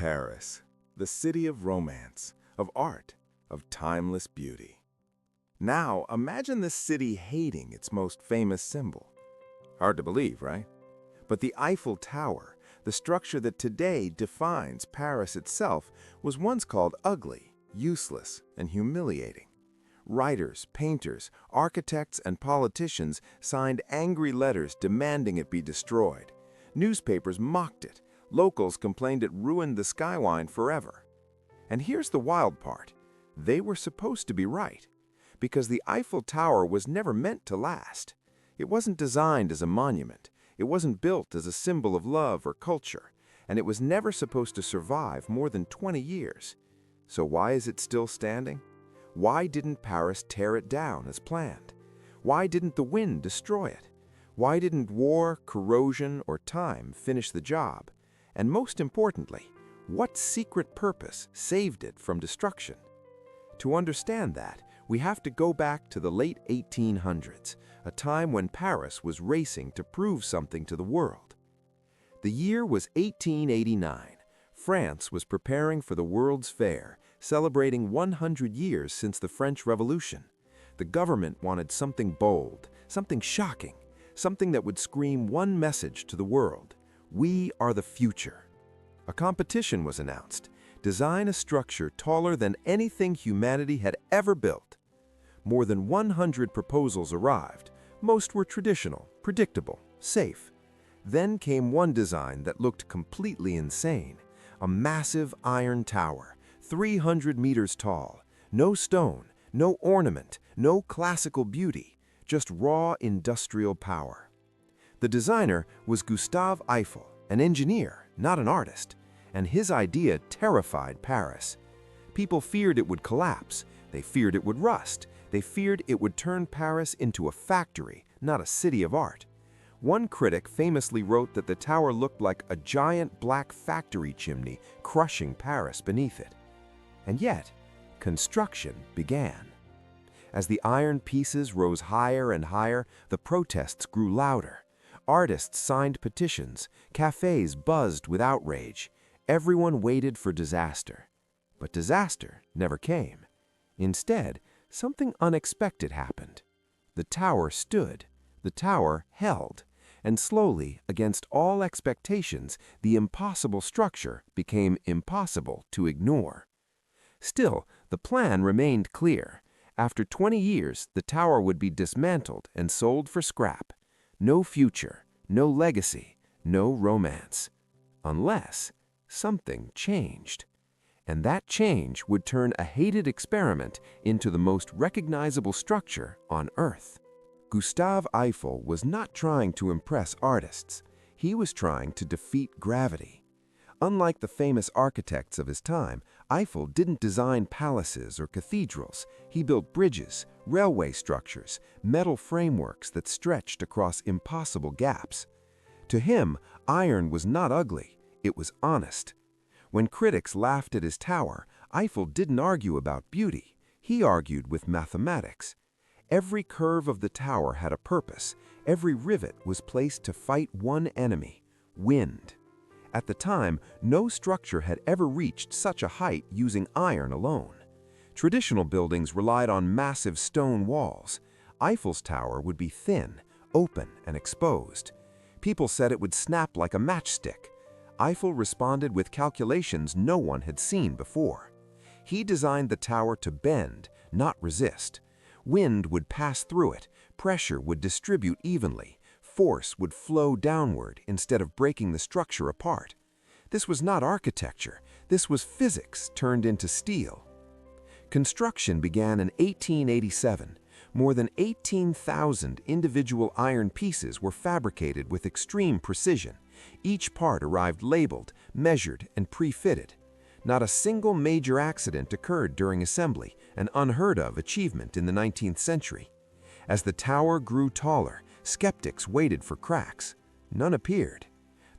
Paris, the city of romance, of art, of timeless beauty. Now, imagine this city hating its most famous symbol. Hard to believe, right? But the Eiffel Tower, the structure that today defines Paris itself, was once called ugly, useless, and humiliating. Writers, painters, architects, and politicians signed angry letters demanding it be destroyed. Newspapers mocked it. Locals complained it ruined the skyline forever. And here's the wild part. They were supposed to be right, because the Eiffel Tower was never meant to last. It wasn't designed as a monument. It wasn't built as a symbol of love or culture, and it was never supposed to survive more than 20 years. So why is it still standing? Why didn't Paris tear it down as planned? Why didn't the wind destroy it? Why didn't war, corrosion, or time finish the job? And most importantly, what secret purpose saved it from destruction? To understand that, we have to go back to the late 1800s, a time when Paris was racing to prove something to the world. The year was 1889. France was preparing for the World's Fair, celebrating 100 years since the French Revolution. The government wanted something bold, something shocking, something that would scream one message to the world: we are the future. A competition was announced: design a structure taller than anything humanity had ever built. More than 100 proposals arrived. Most were traditional, predictable, safe. Then came one design that looked completely insane: a massive iron tower, 300 meters tall. No stone, no ornament, no classical beauty, just raw industrial power. The designer was Gustave Eiffel, an engineer, not an artist, and his idea terrified Paris. People feared it would collapse. They feared it would rust. They feared it would turn Paris into a factory, not a city of art. One critic famously wrote that the tower looked like a giant black factory chimney crushing Paris beneath it. And yet, construction began. As the iron pieces rose higher and higher, the protests grew louder. Artists signed petitions. Cafes buzzed with outrage. Everyone waited for disaster. But disaster never came. Instead, something unexpected happened. The tower stood. The tower held. And slowly, against all expectations, the impossible structure became impossible to ignore. Still, the plan remained clear. After 20 years, the tower would be dismantled and sold for scrap. No future, no legacy, no romance. Unless something changed. And that change would turn a hated experiment into the most recognizable structure on Earth. Gustave Eiffel was not trying to impress artists. He was trying to defeat gravity. Unlike the famous architects of his time, Eiffel didn't design palaces or cathedrals. He built bridges, railway structures, metal frameworks that stretched across impossible gaps. To him, iron was not ugly, it was honest. When critics laughed at his tower, Eiffel didn't argue about beauty. He argued with mathematics. Every curve of the tower had a purpose. Every rivet was placed to fight one enemy: wind. At the time, no structure had ever reached such a height using iron alone. Traditional buildings relied on massive stone walls. Eiffel's tower would be thin, open, and exposed. People said it would snap like a matchstick. Eiffel responded with calculations no one had seen before. He designed the tower to bend, not resist. Wind would pass through it, pressure would distribute evenly, force would flow downward instead of breaking the structure apart. This was not architecture, this was physics turned into steel. Construction began in 1887. More than 18,000 individual iron pieces were fabricated with extreme precision. Each part arrived labeled, measured, and pre-fitted. Not a single major accident occurred during assembly, an unheard-of achievement in the 19th century. As the tower grew taller, skeptics waited for cracks. None appeared.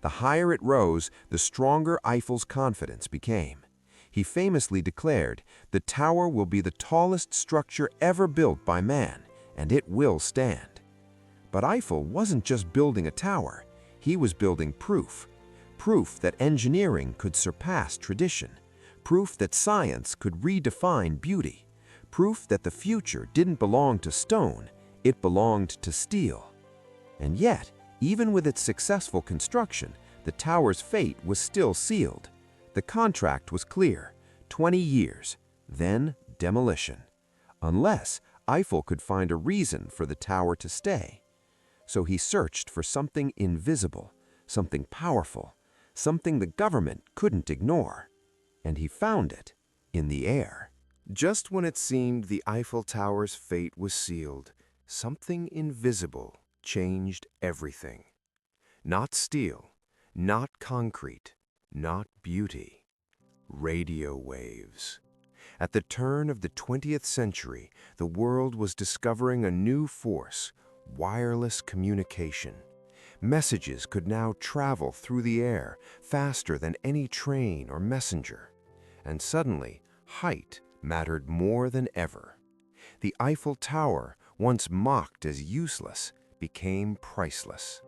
The higher it rose, the stronger Eiffel's confidence became. He famously declared, "The tower will be the tallest structure ever built by man, and it will stand." But Eiffel wasn't just building a tower. He was building proof. proof that engineering could surpass tradition, proof that science could redefine beauty, proof that the future didn't belong to stone, it belonged to steel. And yet, even with its successful construction, the tower's fate was still sealed. The contract was clear: 20 years, then demolition. Unless Eiffel could find a reason for the tower to stay. So he searched for something invisible, something powerful, something the government couldn't ignore. And he found it in the air. Just when it seemed the Eiffel Tower's fate was sealed, something invisible changed everything. Not steel, not concrete, not beauty. Radio waves. At the turn of the 20th century, the world was discovering a new force: wireless communication. Messages could now travel through the air faster than any train or messenger. And suddenly, height mattered more than ever. The Eiffel Tower, once mocked as useless, became priceless.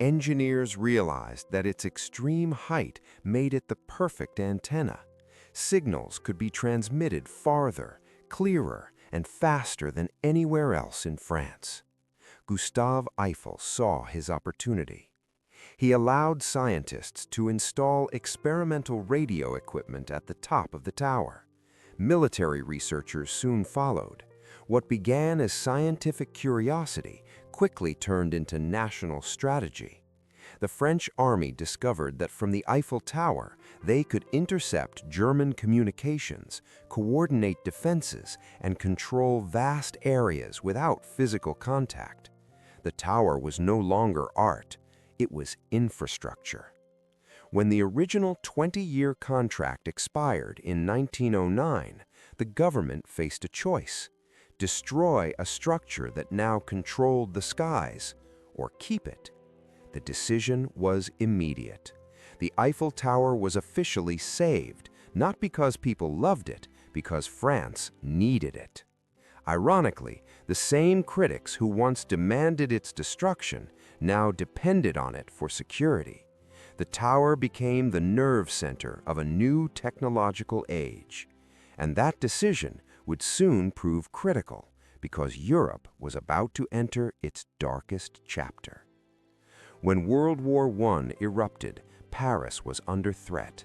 Engineers realized that its extreme height made it the perfect antenna. Signals could be transmitted farther, clearer, and faster than anywhere else in France. Gustave Eiffel saw his opportunity. He allowed scientists to install experimental radio equipment at the top of the tower. Military researchers soon followed. What began as scientific curiosity quickly turned into national strategy. The French army discovered that from the Eiffel Tower, they could intercept German communications, coordinate defenses, and control vast areas without physical contact. The tower was no longer art, it was infrastructure. When the original 20-year contract expired in 1909, the government faced a choice: destroy a structure that now controlled the skies, or keep it. The decision was immediate. The Eiffel Tower was officially saved, not because people loved it, because France needed it. Ironically, the same critics who once demanded its destruction now depended on it for security. The tower became the nerve center of a new technological age. And that decision would soon prove critical, because Europe was about to enter its darkest chapter. When World War I erupted, Paris was under threat.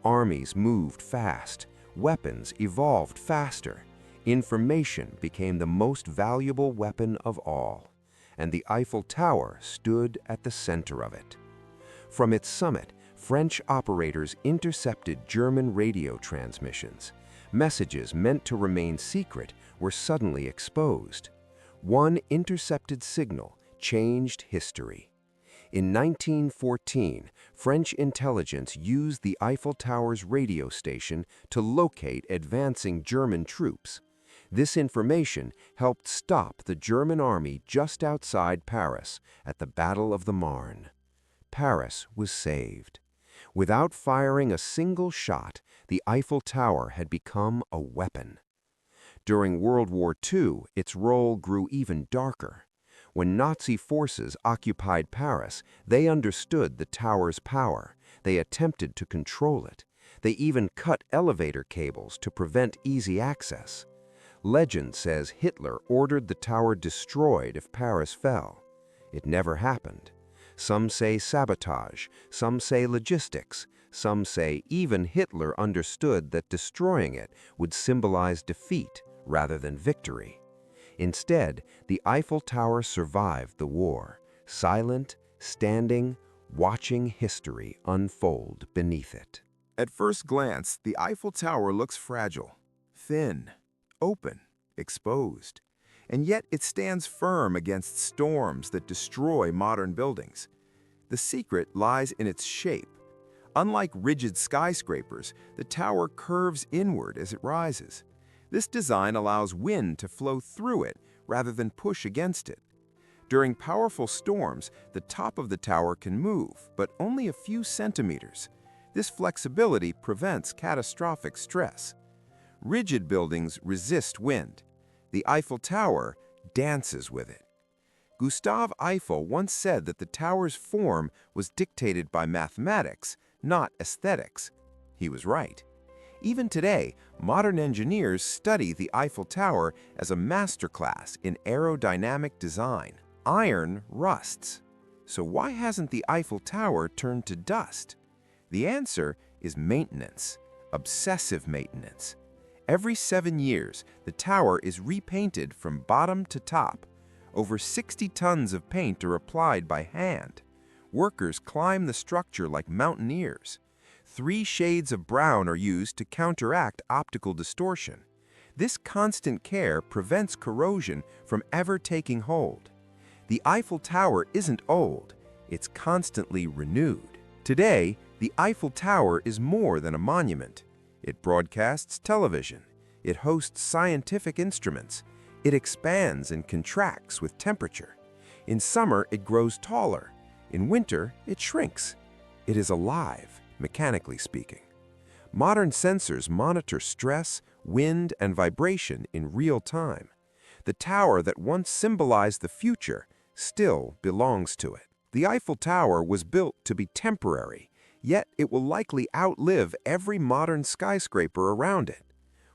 Armies moved fast, weapons evolved faster. Information became the most valuable weapon of all, and the Eiffel Tower stood at the center of it. From its summit, French operators intercepted German radio transmissions. Messages meant to remain secret were suddenly exposed. One intercepted signal changed history. In 1914, French intelligence used the Eiffel Tower's radio station to locate advancing German troops. This information helped stop the German army just outside Paris at the Battle of the Marne. Paris was saved. Without firing a single shot, the Eiffel Tower had become a weapon. During World War II, its role grew even darker. When Nazi forces occupied Paris, they understood the tower's power. They attempted to control it. They even cut elevator cables to prevent easy access. Legend says Hitler ordered the tower destroyed if Paris fell. It never happened. Some say sabotage, some say logistics, some say even Hitler understood that destroying it would symbolize defeat rather than victory. Instead, the Eiffel Tower survived the war, silent, standing, watching history unfold beneath it. At first glance, the Eiffel Tower looks fragile, thin, open, exposed. And yet it stands firm against storms that destroy modern buildings. The secret lies in its shape. Unlike rigid skyscrapers, the tower curves inward as it rises. This design allows wind to flow through it rather than push against it. During powerful storms, the top of the tower can move, but only a few centimeters. This flexibility prevents catastrophic stress. Rigid buildings resist wind. The Eiffel Tower dances with it. Gustave Eiffel once said that the tower's form was dictated by mathematics, not aesthetics. He was right. Even today, modern engineers study the Eiffel Tower as a masterclass in aerodynamic design. Iron rusts. So why hasn't the Eiffel Tower turned to dust? The answer is maintenance, obsessive maintenance. Every 7 years, the tower is repainted from bottom to top. Over 60 tons of paint are applied by hand. Workers climb the structure like mountaineers. 3 shades of brown are used to counteract optical distortion. This constant care prevents corrosion from ever taking hold. The Eiffel Tower isn't old, it's constantly renewed. Today, the Eiffel Tower is more than a monument. It broadcasts television. It hosts scientific instruments. It expands and contracts with temperature. In summer, it grows taller. In winter, it shrinks. It is alive, mechanically speaking. Modern sensors monitor stress, wind, and vibration in real time. The tower that once symbolized the future still belongs to it. The Eiffel Tower was built to be temporary, yet it will likely outlive every modern skyscraper around it.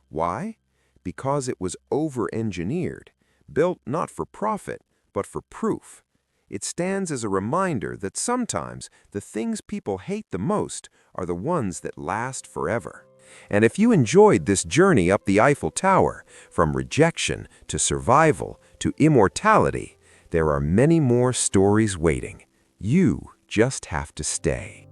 Why? Because it was over-engineered, built not for profit, but for proof. It stands as a reminder that sometimes the things people hate the most are the ones that last forever. And if you enjoyed this journey up the Eiffel Tower, from rejection to survival to immortality, there are many more stories waiting. You just have to stay.